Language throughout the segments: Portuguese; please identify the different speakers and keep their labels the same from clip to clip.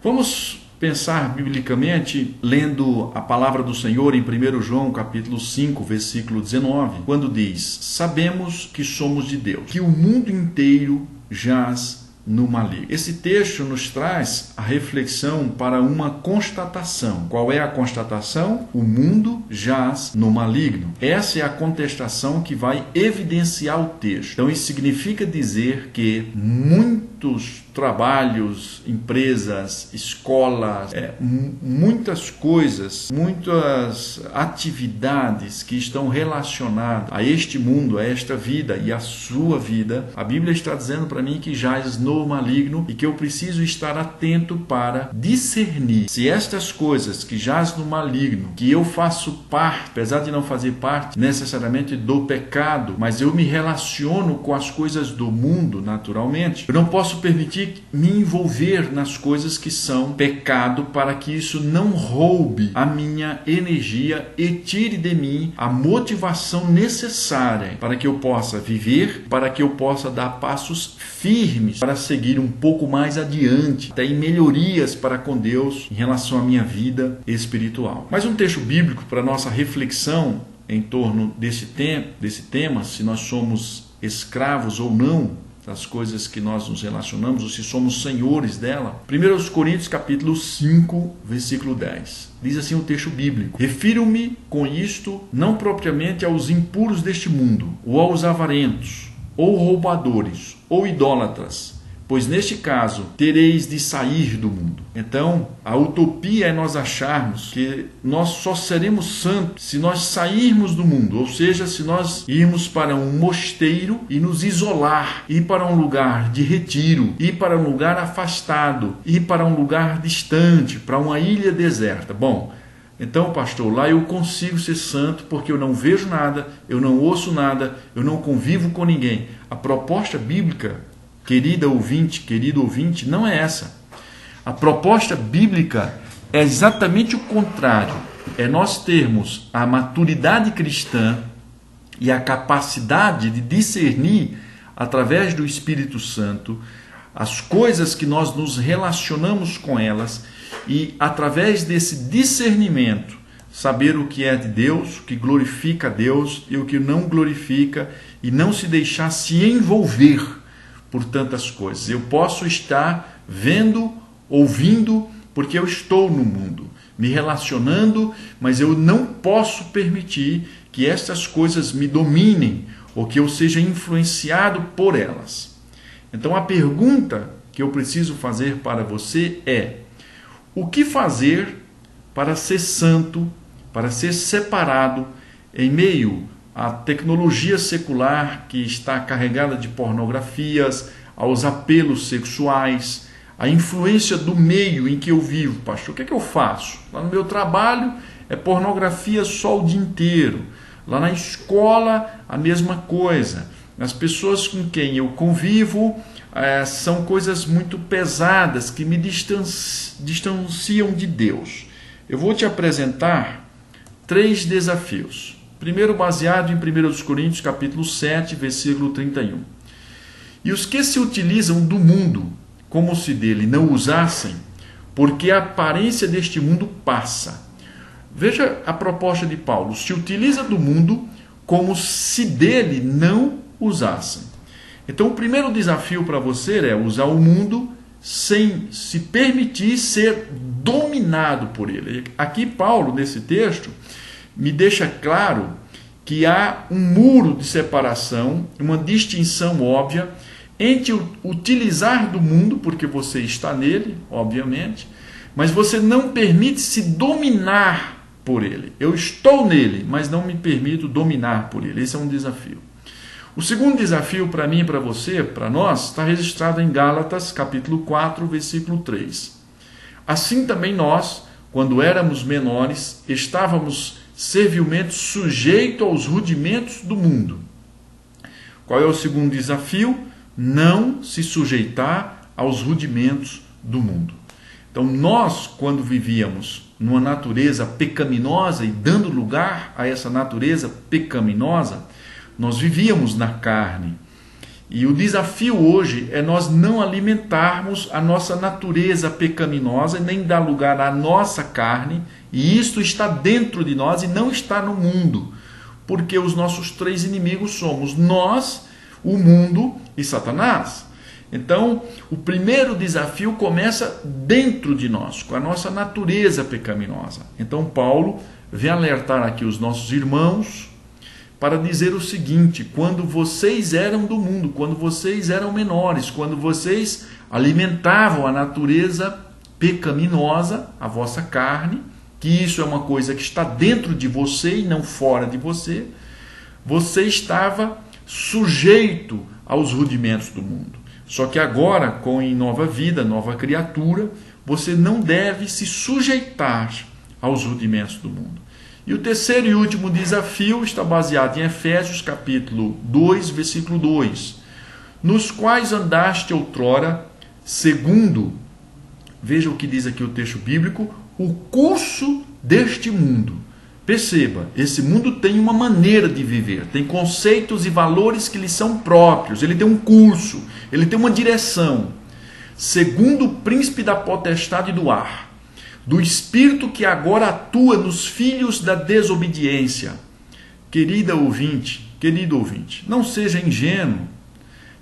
Speaker 1: Vamos pensar biblicamente lendo a palavra do Senhor em 1 João capítulo 5, versículo 19, quando diz: sabemos que somos de Deus, que o mundo inteiro jaz no maligno. Esse texto nos traz a reflexão para uma constatação. Qual é a constatação? O mundo jaz no maligno. Essa é a contestação que vai evidenciar o texto. Então isso significa dizer que muitos trabalhos, empresas, escolas, muitas coisas, muitas atividades que estão relacionadas a este mundo, a esta vida e a sua vida, a Bíblia está dizendo para mim que jaz no maligno e que eu preciso estar atento para discernir se estas coisas que jaz no maligno, que eu faço parte, apesar de não fazer parte necessariamente do pecado, mas eu me relaciono com as coisas do mundo naturalmente, eu não posso permitir me envolver nas coisas que são pecado, para que isso não roube a minha energia e tire de mim a motivação necessária para que eu possa viver, para que eu possa dar passos firmes para seguir um pouco mais adiante, até em melhorias para com Deus em relação à minha vida espiritual. Mais um texto bíblico para nossa reflexão em torno desse tema, se nós somos escravos ou não das coisas que nós nos relacionamos, ou se somos senhores dela. 1 Coríntios capítulo 5, versículo 10. Diz assim o texto bíblico: refiro-me com isto não propriamente aos impuros deste mundo, ou aos avarentos, ou roubadores, ou idólatras, pois neste caso tereis de sair do mundo. Então, a utopia é nós acharmos que nós só seremos santos se nós sairmos do mundo, ou seja, se nós irmos para um mosteiro e nos isolar, ir para um lugar de retiro, ir para um lugar afastado, ir para um lugar distante, para uma ilha deserta. Bom, então, pastor, lá eu consigo ser santo porque eu não vejo nada, eu não ouço nada, eu não convivo com ninguém. A proposta bíblica, querido ouvinte, não é essa. A proposta bíblica é exatamente o contrário. É nós termos a maturidade cristã e a capacidade de discernir, através do Espírito Santo, as coisas que nós nos relacionamos com elas e, através desse discernimento, saber o que é de Deus, o que glorifica a Deus e o que não glorifica, e não se deixar se envolver por tantas coisas. Eu posso estar vendo, ouvindo, porque eu estou no mundo, me relacionando, mas eu não posso permitir que estas coisas me dominem ou que eu seja influenciado por elas. Então a pergunta que eu preciso fazer para você é: o que fazer para ser santo, para ser separado em meio à tecnologia secular que está carregada de pornografias, aos apelos sexuais, à influência do meio em que eu vivo? Pastor, o que é que eu faço? Lá no meu trabalho é pornografia só o dia inteiro. Lá na escola a mesma coisa. As pessoas com quem eu convivo são coisas muito pesadas que me distanciam de Deus. Eu vou te apresentar 3 desafios. Primeiro, baseado em 1 Coríntios capítulo 7, versículo 31. E os que se utilizam do mundo, como se dele não usassem, porque a aparência deste mundo passa. Veja a proposta de Paulo: se utiliza do mundo como se dele não usassem. Então o primeiro desafio para você é usar o mundo sem se permitir ser dominado por ele. Aqui Paulo, nesse texto, me deixa claro que há um muro de separação, uma distinção óbvia entre utilizar do mundo, porque você está nele, obviamente, mas você não permite se dominar por ele. Eu estou nele, mas não me permito dominar por ele. Esse é um desafio. O segundo desafio para mim e para você, para nós, está registrado em Gálatas, capítulo 4, versículo 3. Assim também nós, quando éramos menores, estávamos servilmente sujeitos aos rudimentos do mundo. Qual é o segundo desafio? Não se sujeitar aos rudimentos do mundo. Então nós, quando vivíamos numa natureza pecaminosa e dando lugar a essa natureza pecaminosa, nós vivíamos na carne. E o desafio hoje é nós não alimentarmos a nossa natureza pecaminosa, nem dar lugar à nossa carne, e isto está dentro de nós e não está no mundo, porque os nossos três inimigos somos nós, o mundo e Satanás. Então, o primeiro desafio começa dentro de nós, com a nossa natureza pecaminosa. Então, Paulo vem alertar aqui os nossos irmãos para dizer o seguinte: quando vocês eram do mundo, quando vocês eram menores, quando vocês alimentavam a natureza pecaminosa, a vossa carne, que isso é uma coisa que está dentro de você e não fora de você, você estava sujeito aos rudimentos do mundo. Só que agora, com em nova vida, nova criatura, você não deve se sujeitar aos rudimentos do mundo. E o terceiro e último desafio está baseado em Efésios capítulo 2, versículo 2. Nos quais andaste outrora, segundo, veja o que diz aqui o texto bíblico, o curso deste mundo. Perceba, esse mundo tem uma maneira de viver, tem conceitos e valores que lhe são próprios, ele tem um curso, ele tem uma direção. Segundo o príncipe da potestade do ar, do espírito que agora atua nos filhos da desobediência. Querido ouvinte, não seja ingênuo.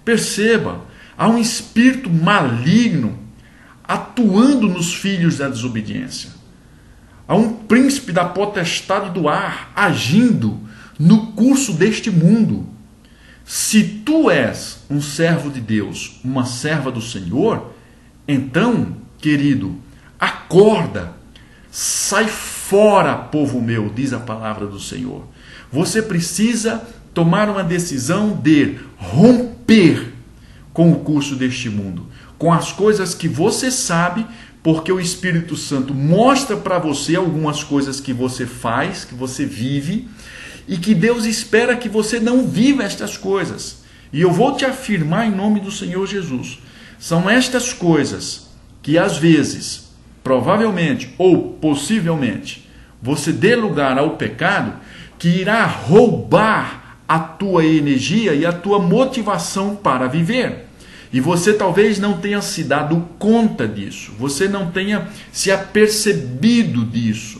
Speaker 1: Perceba, há um espírito maligno atuando nos filhos da desobediência. Há um príncipe da potestade do ar agindo no curso deste mundo. Se tu és um servo de Deus, uma serva do Senhor, então, querido, acorda, sai fora, povo meu, diz a palavra do Senhor. Você precisa tomar uma decisão de romper com o curso deste mundo, com as coisas que você sabe, porque o Espírito Santo mostra para você algumas coisas que você faz, que você vive, e que Deus espera que você não viva estas coisas. E eu vou te afirmar em nome do Senhor Jesus, são estas coisas que às vezes, provavelmente ou possivelmente, você dê lugar ao pecado, que irá roubar a tua energia e a tua motivação para viver. E você talvez não tenha se dado conta disso, você não tenha se apercebido disso,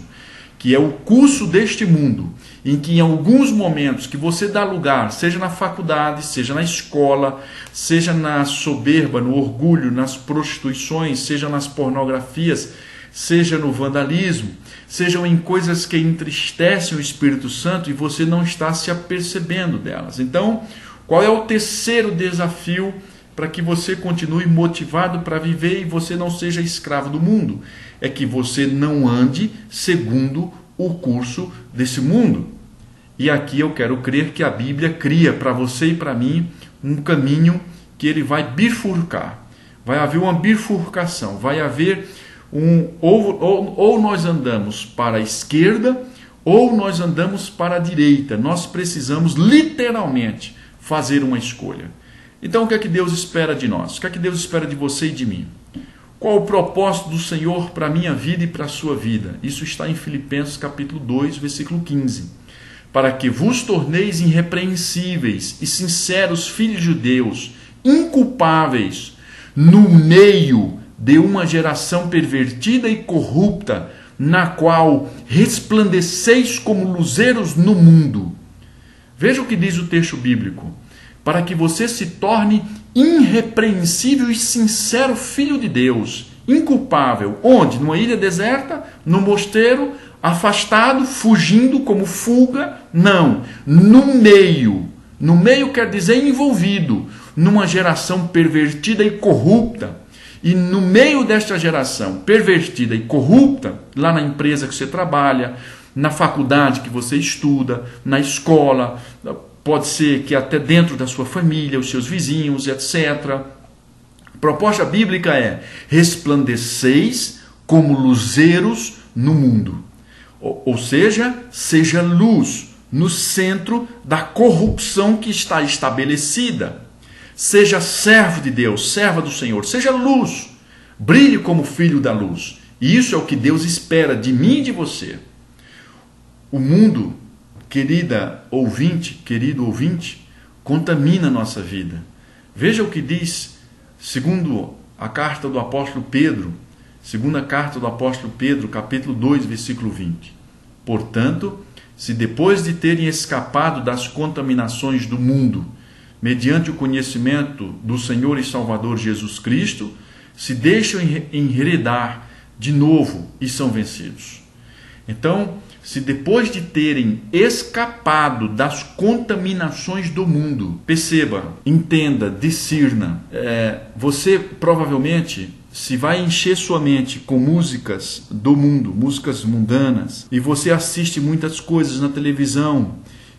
Speaker 1: que é o curso deste mundo, em que em alguns momentos que você dá lugar, seja na faculdade, seja na escola, seja na soberba, no orgulho, nas prostituições, seja nas pornografias, seja no vandalismo, sejam em coisas que entristecem o Espírito Santo e você não está se apercebendo delas. Então, qual é o terceiro desafio para que você continue motivado para viver e você não seja escravo do mundo? É que você não ande segundo o curso desse mundo. E aqui eu quero crer que a Bíblia cria para você e para mim um caminho que ele vai bifurcar. Vai haver uma bifurcação, vai haver ou nós andamos para a esquerda ou nós andamos para a direita. Nós precisamos literalmente fazer uma escolha. Então o que é que Deus espera de nós? O que é que Deus espera de você e de mim? Qual o propósito do Senhor para a minha vida e para a sua vida? Isso está em Filipenses capítulo 2, versículo 15. Para que vos torneis irrepreensíveis e sinceros filhos de Deus, inculpáveis, no meio de uma geração pervertida e corrupta, na qual resplandeceis como luzeiros no mundo. Veja o que diz o texto bíblico. Para que você se torne irrepreensível e sincero filho de Deus, inculpável. Onde? Numa ilha deserta? No mosteiro? Afastado? Fugindo como fuga? Não. No meio. No meio quer dizer envolvido. Numa geração pervertida e corrupta. E no meio desta geração pervertida e corrupta, lá na empresa que você trabalha, na faculdade que você estuda, na escola, pode ser que até dentro da sua família, os seus vizinhos, etc. A proposta bíblica é: resplandeceis como luzeiros no mundo. Ou seja, seja luz no centro da corrupção que está estabelecida. Seja servo de Deus, serva do Senhor, seja luz. Brilhe como filho da luz. E isso é o que Deus espera de mim e de você. O mundo, querido ouvinte, contamina a nossa vida. Veja o que diz, segundo a carta do apóstolo Pedro, segunda carta do apóstolo Pedro, capítulo 2, versículo 20. Portanto, se depois de terem escapado das contaminações do mundo, mediante o conhecimento do Senhor e Salvador Jesus Cristo, se deixam enredar de novo e são vencidos. Então, se depois de terem escapado das contaminações do mundo, perceba, entenda, discirna, você provavelmente se vai encher sua mente com músicas do mundo, músicas mundanas, e você assiste muitas coisas na televisão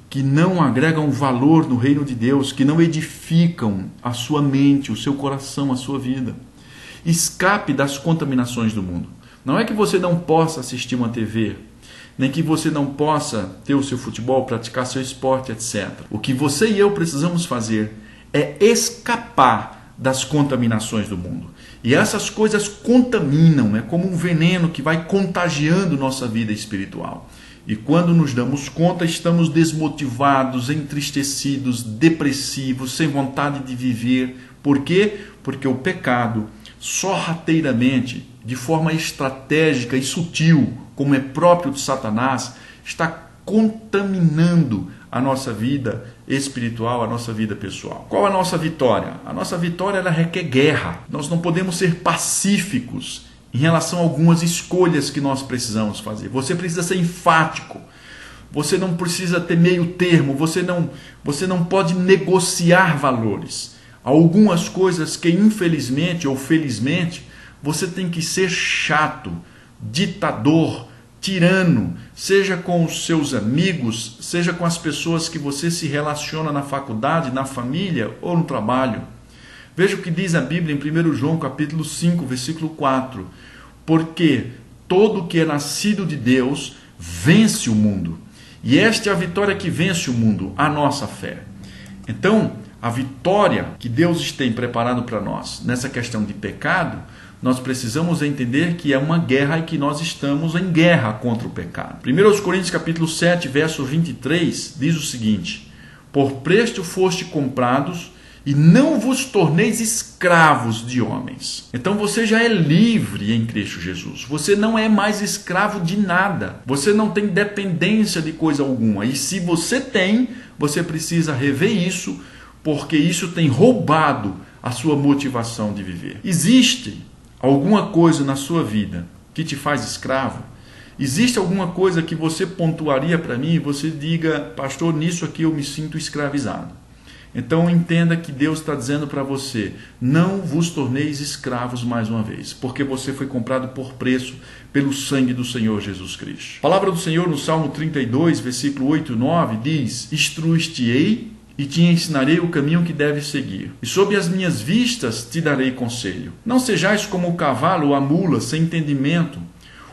Speaker 1: que não agregam valor no reino de Deus, que não edificam a sua mente, o seu coração, a sua vida. Escape das contaminações do mundo. Não é que você não possa assistir uma TV, nem que você não possa ter o seu futebol, praticar seu esporte, etc. O que você e eu precisamos fazer é escapar das contaminações do mundo. E essas coisas contaminam, é como um veneno que vai contagiando nossa vida espiritual. E quando nos damos conta, estamos desmotivados, entristecidos, depressivos, sem vontade de viver. Por quê? Porque o pecado, sorrateiramente, de forma estratégica e sutil, como é próprio de Satanás, está contaminando a nossa vida espiritual, a nossa vida pessoal. Qual a nossa vitória? A nossa vitória, ela requer guerra. Nós não podemos ser pacíficos em relação a algumas escolhas que nós precisamos fazer. Você precisa ser enfático. Você não precisa ter meio termo. Você não pode negociar valores. Algumas coisas que, infelizmente ou felizmente, você tem que ser chato, ditador, tirano, seja com os seus amigos, seja com as pessoas que você se relaciona na faculdade, na família ou no trabalho. Veja o que diz a Bíblia em 1 João capítulo 5, versículo 4. Porque todo que é nascido de Deus vence o mundo. E esta é a vitória que vence o mundo, a nossa fé. Então, a vitória que Deus tem preparado para nós nessa questão de pecado, nós precisamos entender que é uma guerra e que nós estamos em guerra contra o pecado. 1 Coríntios capítulo 7, verso 23, diz o seguinte: por preço foste comprados e não vos torneis escravos de homens. Então você já é livre em Cristo Jesus. Você não é mais escravo de nada. Você não tem dependência de coisa alguma. E se você tem, você precisa rever isso, porque isso tem roubado a sua motivação de viver. Existe alguma coisa na sua vida que te faz escravo? Existe alguma coisa que você pontuaria para mim e você diga: pastor, nisso aqui eu me sinto escravizado? Então entenda que Deus está dizendo para você: não vos torneis escravos mais uma vez, porque você foi comprado por preço pelo sangue do Senhor Jesus Cristo. A palavra do Senhor no Salmo 32, versículo 8 e 9 diz: instruir-te-ei e te ensinarei o caminho que deves seguir. E sob as minhas vistas te darei conselho. Não sejais como o cavalo ou a mula sem entendimento,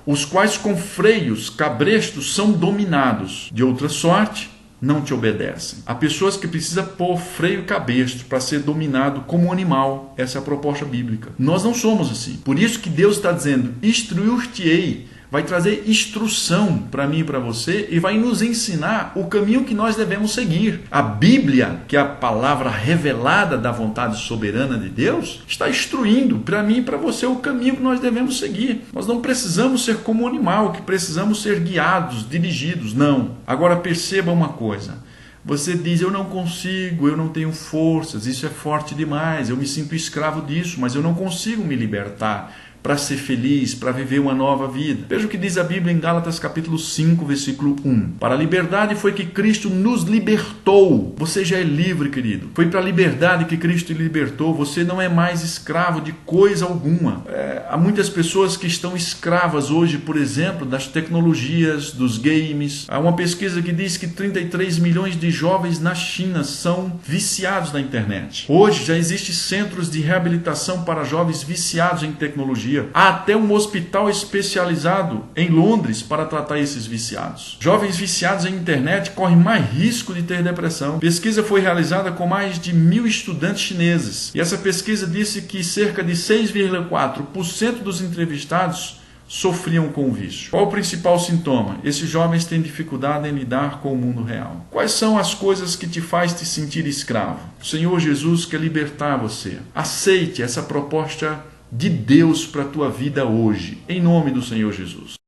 Speaker 1: os quais com freios cabrestos são dominados. De outra sorte, não te obedecem. Há pessoas que precisam pôr freio e cabestro para ser dominado como um animal. Essa é a proposta bíblica. Nós não somos assim. Por isso que Deus está dizendo: instruir-te-ei. Vai trazer instrução para mim e para você e vai nos ensinar o caminho que nós devemos seguir. A Bíblia, que é a palavra revelada da vontade soberana de Deus, está instruindo para mim e para você o caminho que nós devemos seguir. Nós não precisamos ser como um animal, que precisamos ser guiados, dirigidos, não. Agora perceba uma coisa. Você diz: eu não consigo, eu não tenho forças, isso é forte demais, eu me sinto escravo disso, mas eu não consigo me libertar para ser feliz, para viver uma nova vida. Veja o que diz a Bíblia em Gálatas capítulo 5, versículo 1. Para a liberdade foi que Cristo nos libertou. Você já é livre, querido. Foi para a liberdade que Cristo te libertou. Você não é mais escravo de coisa alguma. Há muitas pessoas que estão escravas hoje, por exemplo, das tecnologias, dos games. Há uma pesquisa que diz que 33 milhões de jovens na China são viciados na internet. Hoje já existem centros de reabilitação para jovens viciados em tecnologia. Há até um hospital especializado em Londres para tratar esses viciados. Jovens viciados em internet correm mais risco de ter depressão. Pesquisa foi realizada com mais de 1.000 estudantes chineses. E essa pesquisa disse que cerca de 6,4% dos entrevistados sofriam com o vício. Qual o principal sintoma? Esses jovens têm dificuldade em lidar com o mundo real. Quais são as coisas que te faz te sentir escravo? O Senhor Jesus quer libertar você. Aceite essa proposta de Deus para a tua vida hoje, em nome do Senhor Jesus.